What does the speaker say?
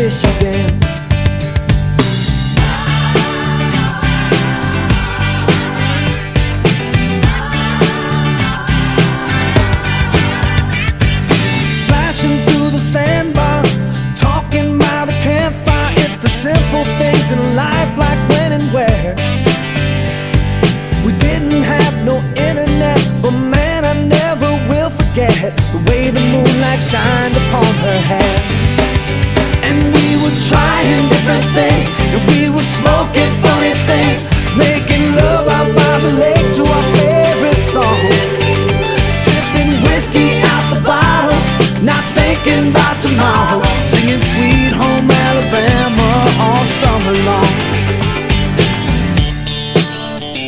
Michigan. Splashing through the sandbar, talking by the campfire. It's the simple things in life, like when and where. We didn't have no internet, but man, I never will forget the way the moonlight shined upon her hair. And we were trying different things, and we were smoking funny things, making love out by the lake.